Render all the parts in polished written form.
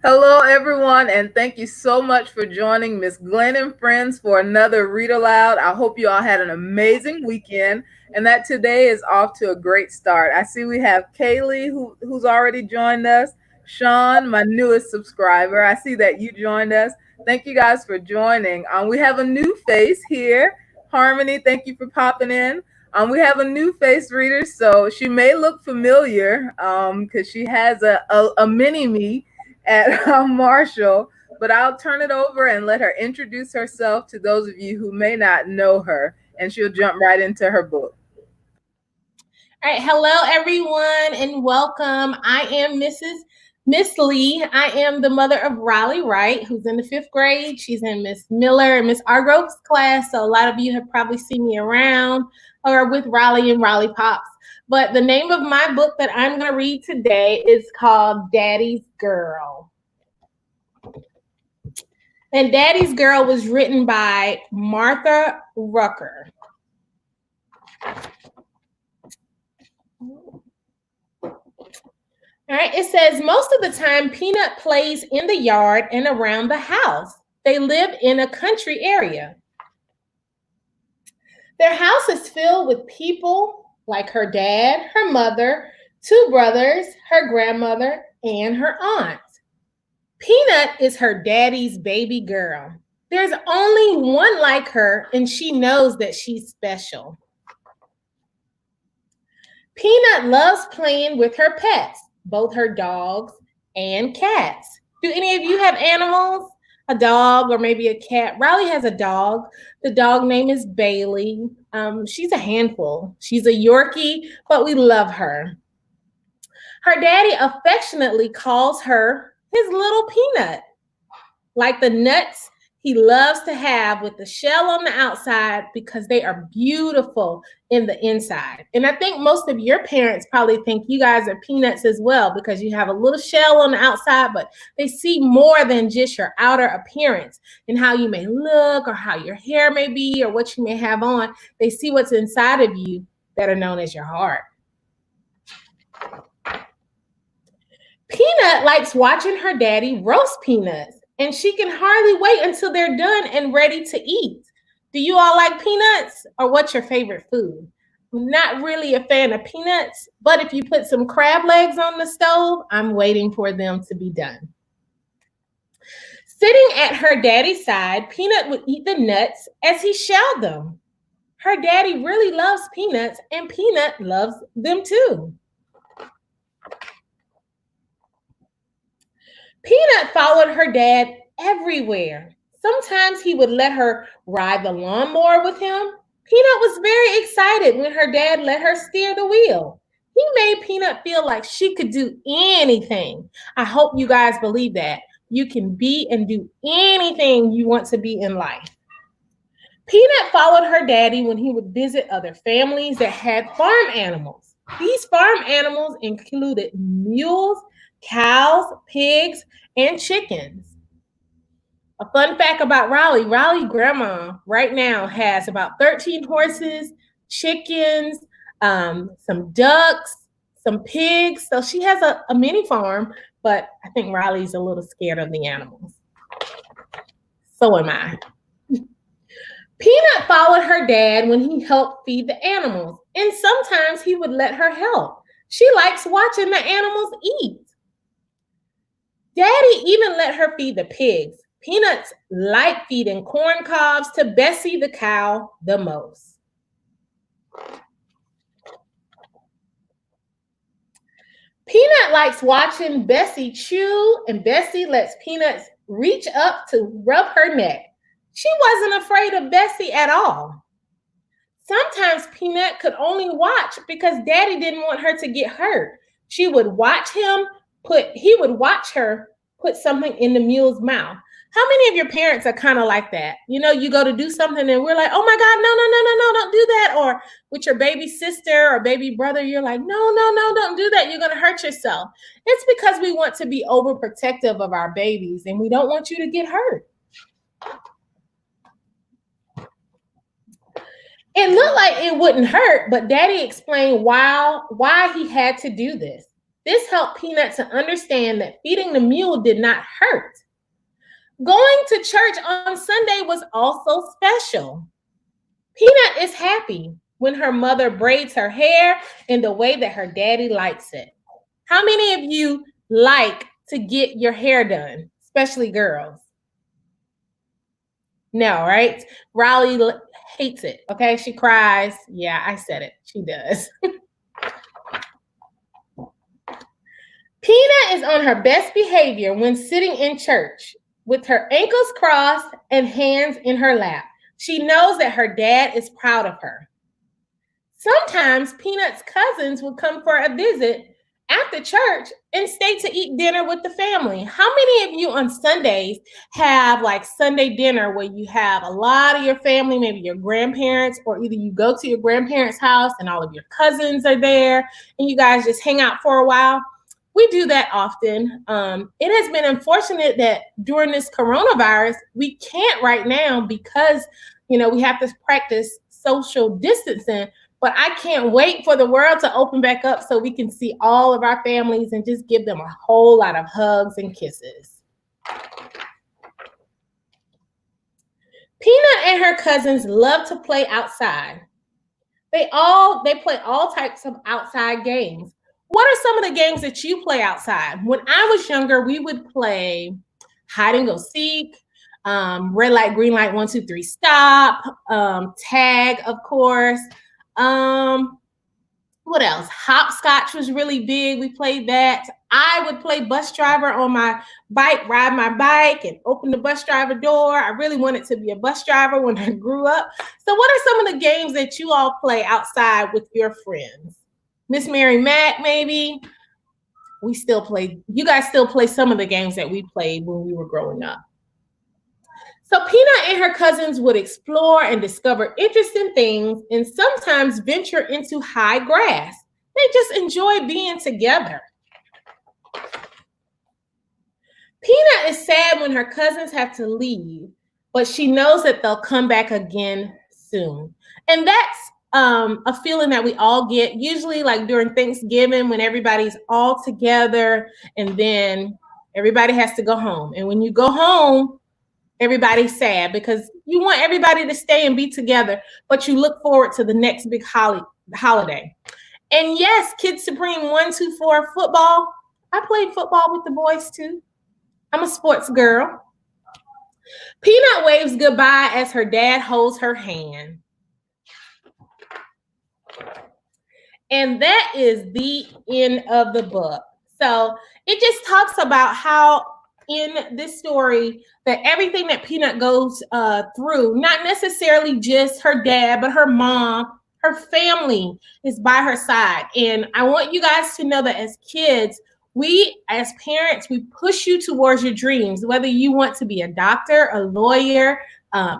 Hello, everyone, and thank you so much for joining Miss Glen and Friends for another Read Aloud. I hope you all had an amazing weekend and that today is off to a great start. I see we have Kaylee who's already joined us, Sean, my newest subscriber. I see that you joined us. Thank you guys for joining. We have a new face here. Harmony, thank you for popping in. We have a new face reader, so she may look familiar because she has a mini me at Marshall, but I'll turn it over and let her introduce herself to those of you who may not know her, and she'll jump right into her book. All right, hello everyone and welcome. I am Miss Lee. I am the mother of Riley Wright, who's in the 5th grade. She's in Miss Miller and Miss Argrove's class, so a lot of you have probably seen me around or with Riley and Riley Pops. But the name of my book that I'm going to read today is called Daddy's Girl. And Daddy's Girl was written by Martha Rucker. All right, it says most of the time Peanut plays in the yard and around the house. They live in a country area. Their house is filled with people like her dad, her mother, 2 brothers, her grandmother, and her aunt. Peanut is her daddy's baby girl. There's only one like her, and she knows that she's special. Peanut loves playing with her pets, both her dogs and cats. Do any of you have animals? A dog or maybe a cat? Riley has a dog. The dog name is Bailey. She's a handful. She's a Yorkie, but we love her. Her daddy affectionately calls her his little Peanut, like the nuts he loves to have with the shell on the outside because they are beautiful in the inside. And I think most of your parents probably think you guys are peanuts as well because you have a little shell on the outside, but they see more than just your outer appearance and how you may look or how your hair may be or what you may have on. They see what's inside of you that are known as your heart. Peanut likes watching her daddy roast peanuts, and she can hardly wait until they're done and ready to eat. Do you all like peanuts, or what's your favorite food? I'm not really a fan of peanuts, but if you put some crab legs on the stove, I'm waiting for them to be done. Sitting at her daddy's side, Peanut would eat the nuts as he shelled them. Her daddy really loves peanuts, and Peanut loves them too. Peanut followed her dad everywhere. Sometimes he would let her ride the lawnmower with him. Peanut was very excited when her dad let her steer the wheel. He made Peanut feel like she could do anything. I hope you guys believe that. You can be and do anything you want to be in life. Peanut followed her daddy when he would visit other families that had farm animals. These farm animals included mules, cows, pigs, and chickens. A fun fact about Riley grandma right now has about 13 horses, chickens, some ducks, some pigs. So she has a mini farm, but I think Riley's a little scared of the animals. So am I. Peanut followed her dad when he helped feed the animals, and sometimes he would let her help. She likes watching the animals eat. Daddy even let her feed the pigs. Peanuts like feeding corn cobs to Bessie the cow the most. Peanut likes watching Bessie chew, and Bessie lets Peanuts reach up to rub her neck. She wasn't afraid of Bessie at all. Sometimes Peanut could only watch because Daddy didn't want her to get hurt. He would watch her put something in the mule's mouth. How many of your parents are kind of like that? You know, you go to do something and we're like, oh my God, no, don't do that. Or with your baby sister or baby brother, you're like, no, don't do that. You're going to hurt yourself. It's because we want to be overprotective of our babies and we don't want you to get hurt. It looked like it wouldn't hurt, but Daddy explained why he had to do this. This helped Peanut to understand that feeding the mule did not hurt. Going to church on Sunday was also special. Peanut is happy when her mother braids her hair in the way that her daddy likes it. How many of you like to get your hair done, especially girls? No, right? Riley hates it. Okay, she cries. Yeah, I said it. She does. Peanut is on her best behavior when sitting in church with her ankles crossed and hands in her lap. She knows that her dad is proud of her. Sometimes Peanut's cousins would come for a visit after church and stay to eat dinner with the family. How many of you on Sundays have like Sunday dinner where you have a lot of your family, maybe your grandparents, or either you go to your grandparents' house and all of your cousins are there and you guys just hang out for a while? We do that often. It has been unfortunate that during this coronavirus, we can't right now because, we have to practice social distancing. But I can't wait for the world to open back up so we can see all of our families and just give them a whole lot of hugs and kisses. Peanut and her cousins love to play outside. They play all types of outside games. What are some of the games that you play outside? When I was younger, we would play hide and go seek, red light, green light, 1, 2, 3, stop, tag, of course. What else? Hopscotch was really big. We played that. I would play bus driver on my bike, ride my bike and open the bus driver door. I really wanted to be a bus driver when I grew up. So what are some of the games that you all play outside with your friends? Miss Mary Mac, maybe? You guys still play some of the games that we played when we were growing up. So Peanut and her cousins would explore and discover interesting things and sometimes venture into high grass. They just enjoy being together. Peanut is sad when her cousins have to leave, but she knows that they'll come back again soon. And that's a feeling that we all get, usually like during Thanksgiving when everybody's all together and then everybody has to go home. And when you go home, everybody's sad because you want everybody to stay and be together, but you look forward to the next big holiday. And yes, Kids Supreme 1, 2, 4 football. I played football with the boys too. I'm a sports girl. Peanut waves goodbye as her dad holds her hand. And that is the end of the book. So it just talks about how in this story that everything that Peanut goes through, not necessarily just her dad, but her mom, her family is by her side. And I want you guys to know that as kids, we as parents, we push you towards your dreams, whether you want to be a doctor, a lawyer, a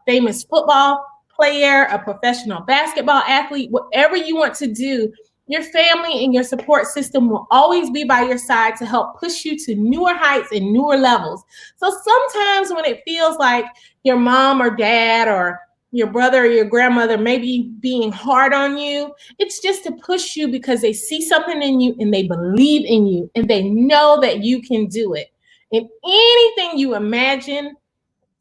famous football player, a professional basketball athlete, whatever you want to do, your family and your support system will always be by your side to help push you to newer heights and newer levels. So sometimes when it feels like your mom or dad or your brother or your grandmother may be being hard on you, it's just to push you because they see something in you and they believe in you and they know that you can do it. And anything you imagine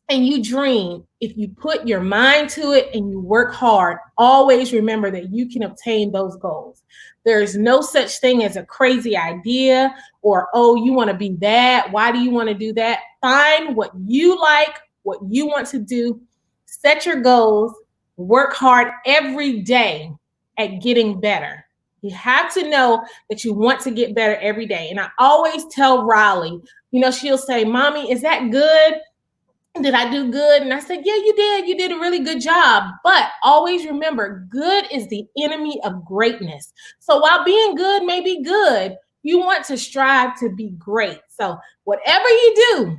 and you dream, if you put your mind to it and you work hard, always remember that you can obtain those goals. There is no such thing as a crazy idea or, oh, you want to be that. Why do you want to do that? Find what you like, what you want to do. Set your goals. Work hard every day at getting better. You have to know that you want to get better every day. And I always tell Riley, she'll say, Mommy, is that good? Did I do good? And I said, yeah, you did. You did a really good job. But always remember, good is the enemy of greatness. So while being good may be good, you want to strive to be great. So whatever you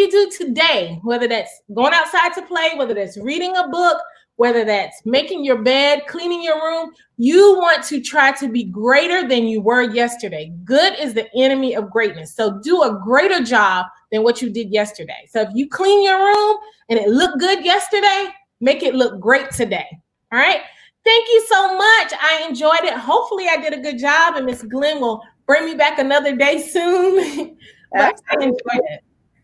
do today, whether that's going outside to play, whether that's reading a book, whether that's making your bed, cleaning your room, you want to try to be greater than you were yesterday. Good is the enemy of greatness. So do a greater job than what you did yesterday. So if you clean your room and it looked good yesterday, make it look great today. All right. Thank you so much. I enjoyed it. Hopefully I did a good job and Miss Glen will bring me back another day soon. But I enjoyed Absolutely. it.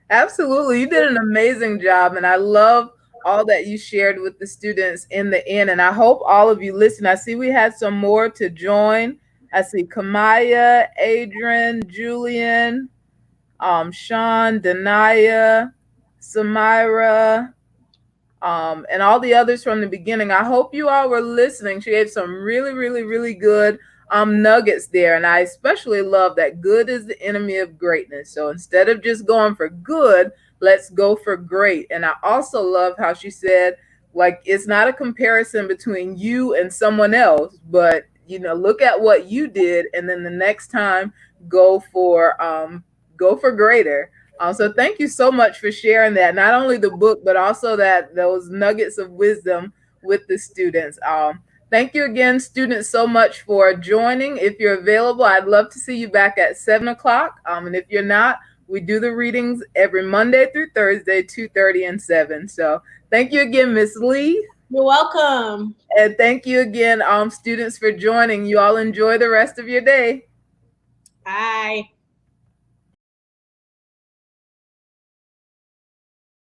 Absolutely. You did an amazing job. And I love all that you shared with the students in the end. And I hope all of you listen. I see we had some more to join. I see Kamaya, Adrian, Julian, Sean, Denaya, Samira, and all the others from the beginning. I hope you all were listening. She gave some really, really, really good nuggets there. And I especially love that good is the enemy of greatness. So instead of just going for good, let's go for great. And I also love how she said, like, it's not a comparison between you and someone else, but look at what you did, and then the next time go for go for greater. So thank you so much for sharing that. Not only the book, but also that those nuggets of wisdom with the students. Thank you again, students, so much for joining. If you're available, I'd love to see you back at 7 o'clock. And if you're not, we do the readings every Monday through Thursday, 2:30 and 7. So thank you again, Miss Lee. You're welcome. And thank you again, students, for joining. You all enjoy the rest of your day. Bye.